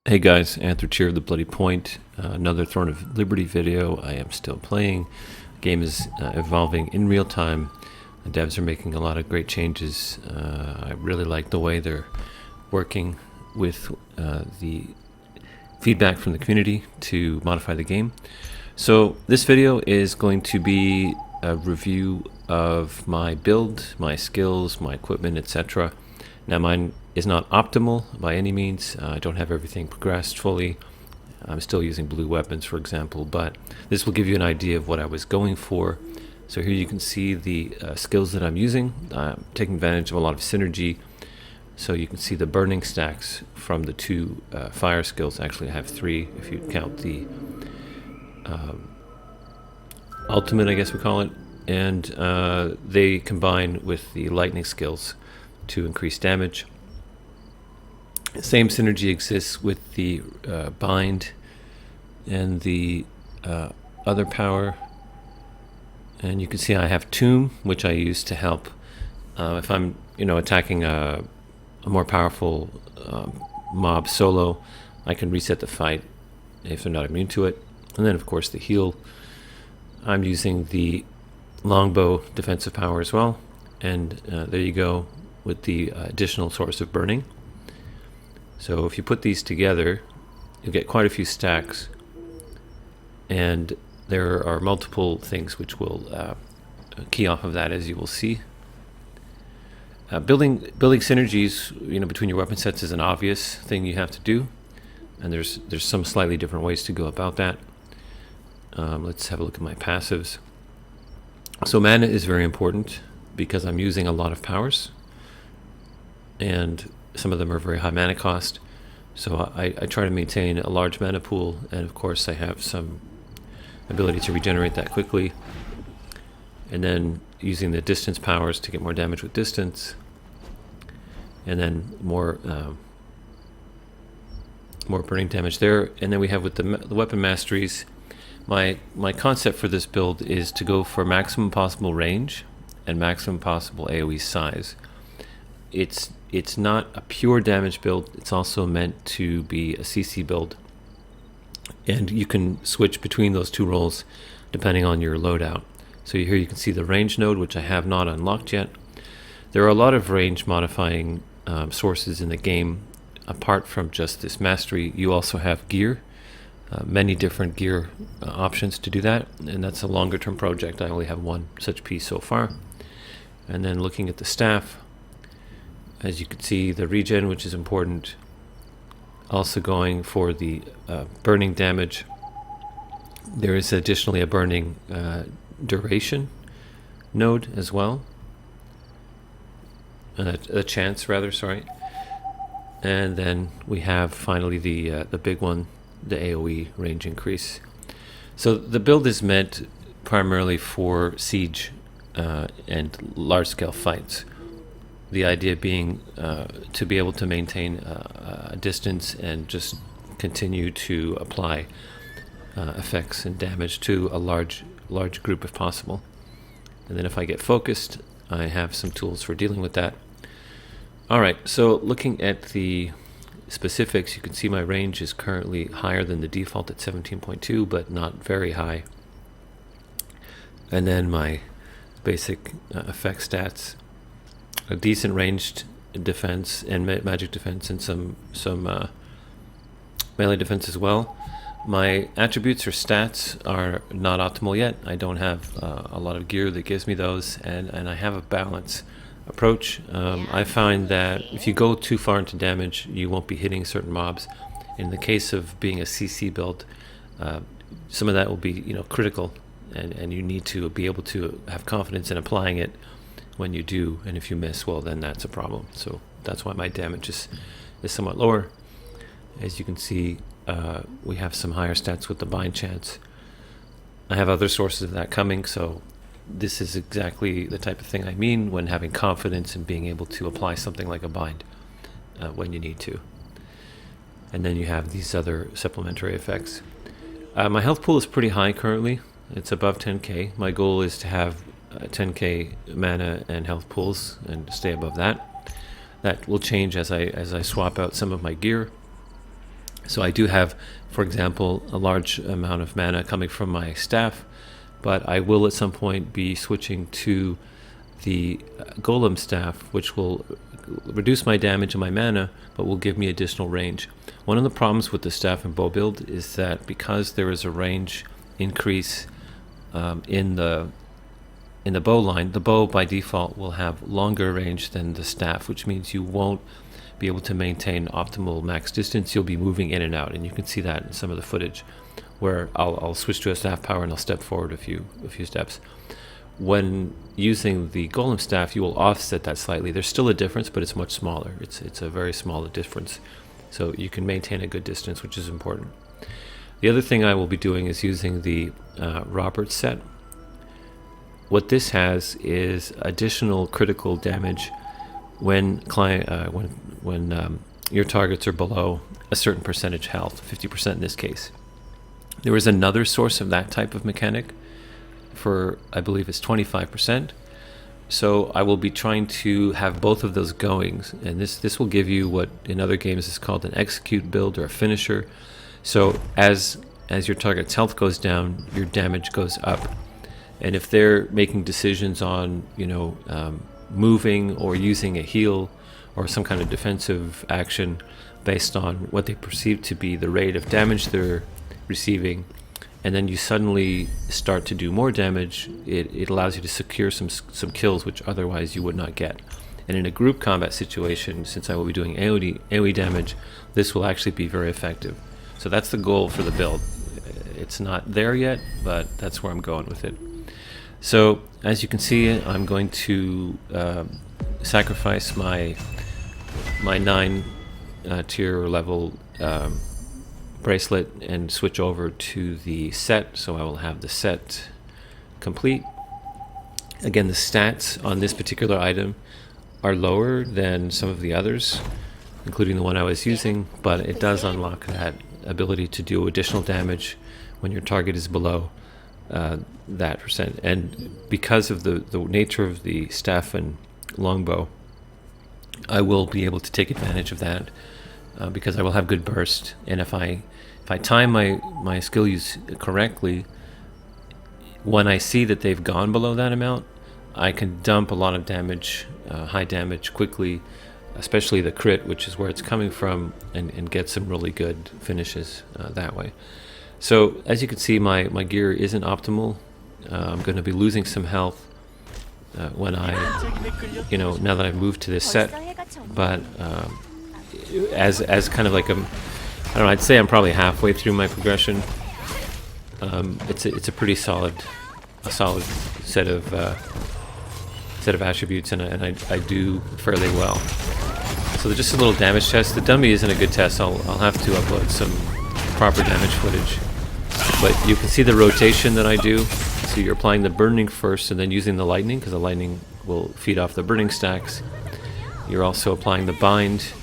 Hey guys, Anthro Cheer of the Bloody Point. Another Throne of Liberty video. I am still playing. The game is evolving in real time. The devs are making a lot of great changes. I really like the way they're working with the feedback from the community to modify the game. So this video is going to be a review of my build, my skills, my equipment, etc. Now mine is not optimal by any means. I don't have everything progressed fully. I'm still using blue weapons, for example, but this will give you an idea of what I was going for. So here you can see the skills that I'm using. I'm taking advantage of a lot of synergy. So you can see the burning stacks from the two fire skills. Actually, I have three if you count the ultimate, I guess we call it. And they combine with the lightning skills to increase damage. Same synergy exists with the bind and the other power. And you can see I have tomb, which I use to help if I'm attacking a more powerful mob solo. I can reset the fight if they're not immune to it. And then of course the heal. I'm using the Longbow defensive power as well, and there you go with the additional source of burning. So if you put these together, you'll get quite a few stacks, and there are multiple things which will key off of that, as you will see. Building synergies between your weapon sets is an obvious thing you have to do, and there's some slightly different ways to go about that. Let's have a look at my passives. So mana is very important because I'm using a lot of powers, and some of them are very high mana cost. So I try to maintain a large mana pool, and of course I have some ability to regenerate that quickly. And then using the distance powers to get more damage with distance, and then more burning damage there. And then we have with the weapon masteries. My concept for this build is to go for maximum possible range and maximum possible AoE size. It's not a pure damage build. It's also meant to be a CC build, and you can switch between those two roles depending on your loadout. So here you can see the range node, which I have not unlocked yet. There are a lot of range modifying sources in the game. Apart from just this mastery, you also have gear. Many different gear options to do that, and that's a longer term project. I only have one such piece so far. And then looking at the staff, as you can see, the regen, which is important. Also going for the burning damage. There is additionally a burning duration node as well. A chance rather, sorry. And then we have finally the big one, the AoE range increase. So the build is meant primarily for siege and large-scale fights. The idea being to be able to maintain a distance and just continue to apply effects and damage to a large group if possible. And then if I get focused, I have some tools for dealing with that. Alright, so looking at the specifics, you can see my range is currently higher than the default at 17.2, but not very high. And then my basic effect stats, a decent ranged defense and magic defense, and some melee defense as well. My attributes or stats are not optimal yet. I don't have a lot of gear that gives me those, and I have a balance approach. I find that if you go too far into damage, you won't be hitting certain mobs. In the case of being a CC build, some of that will be critical, and you need to be able to have confidence in applying it when you do, and if you miss, well, then that's a problem. So that's why my damage is somewhat lower. As you can see, we have some higher stats with the bind chance. I have other sources of that coming, so this is exactly the type of thing I mean when having confidence in being able to apply something like a bind when you need to. And then you have these other supplementary effects. My health pool is pretty high currently. It's above 10k. My goal is to have 10k mana and health pools and stay above that. That will change as I swap out some of my gear. So I do have, for example, a large amount of mana coming from my staff, but I will at some point be switching to the golem staff, which will reduce my damage and my mana, but will give me additional range. One of the problems with the staff and bow build is that because there is a range increase in the bow line, the bow by default will have longer range than the staff, which means you won't be able to maintain optimal max distance. You'll be moving in and out, and you can see that in some of the footage where I'll switch to a staff power and I'll step forward a few steps. When using the golem staff, you will offset that slightly. There's still a difference, but it's much smaller. It's a very small difference, so you can maintain a good distance, which is important. The other thing I will be doing is using the Robert set. What this has is additional critical damage when your targets are below a certain percentage health, 50% in this case. There is another source of that type of mechanic for, I believe it's 25%. So I will be trying to have both of those going, and this will give you what in other games is called an execute build or a finisher. So as your target's health goes down, your damage goes up. And if they're making decisions on, moving or using a heal or some kind of defensive action based on what they perceive to be the rate of damage they're receiving, and then you suddenly start to do more damage, it allows you to secure some kills which otherwise you would not get. And in a group combat situation, since I will be doing AoE damage, this will actually be very effective. So that's the goal for the build. It's not there yet, but that's where I'm going with it. So as you can see, I'm going to sacrifice my 9 tier level bracelet and switch over to the set. So I will have the set complete. Again, the stats on this particular item are lower than some of the others, including the one I was using, but it does unlock that ability to do additional damage when your target is below that percent. And because of the nature of the staff and longbow, I will be able to take advantage of that because I will have good burst. And if I time my skill use correctly, when I see that they've gone below that amount, I can dump a lot of damage, high damage quickly, especially the crit, which is where it's coming from, and get some really good finishes that way. So as you can see, my gear isn't optimal. I'm going to be losing some health when now that I've moved to this set. But as kind of like I'd say I'm probably halfway through my progression. It's a pretty solid set of attributes, and I do fairly well. So just a little damage test. The dummy isn't a good test. I'll have to upload some proper damage footage. But you can see the rotation that I do. So you're applying the burning first and then using the lightning, because the lightning will feed off the burning stacks. You're also applying the bind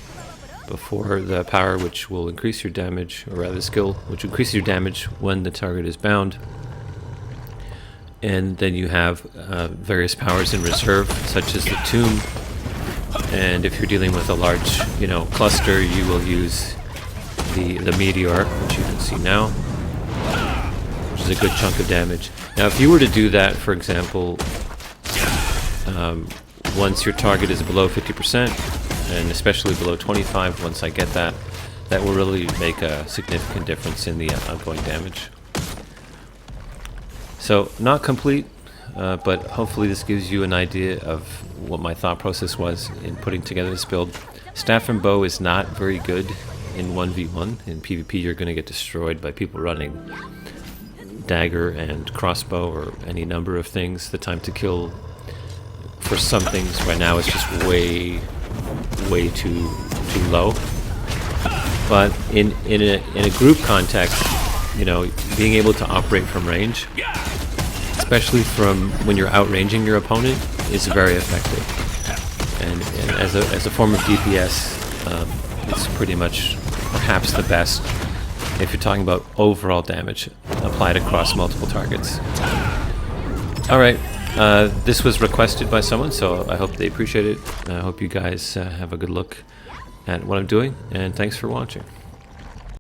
before the power, which will increase your damage, or rather the skill, which increases your damage when the target is bound. And then you have various powers in reserve, such as the tomb. And if you're dealing with a large, cluster, you will use the meteor, which you can see now, which is a good chunk of damage. Now, if you were to do that, for example, once your target is below 50%, and especially below 25, once I get that will really make a significant difference in the outgoing damage. So, not complete, but hopefully this gives you an idea of what my thought process was in putting together this build. Staff and bow is not very good in 1v1. In PvP, you're going to get destroyed by people running dagger and crossbow or any number of things. The time to kill for some things right now is just way too low. But in a group context, being able to operate from range, especially from when you're outranging your opponent, is very effective. And as a form of DPS, it's pretty much perhaps the best if you're talking about overall damage applied across multiple targets. Alright, this was requested by someone, so I hope they appreciate it. I hope you guys have a good look at what I'm doing, and thanks for watching.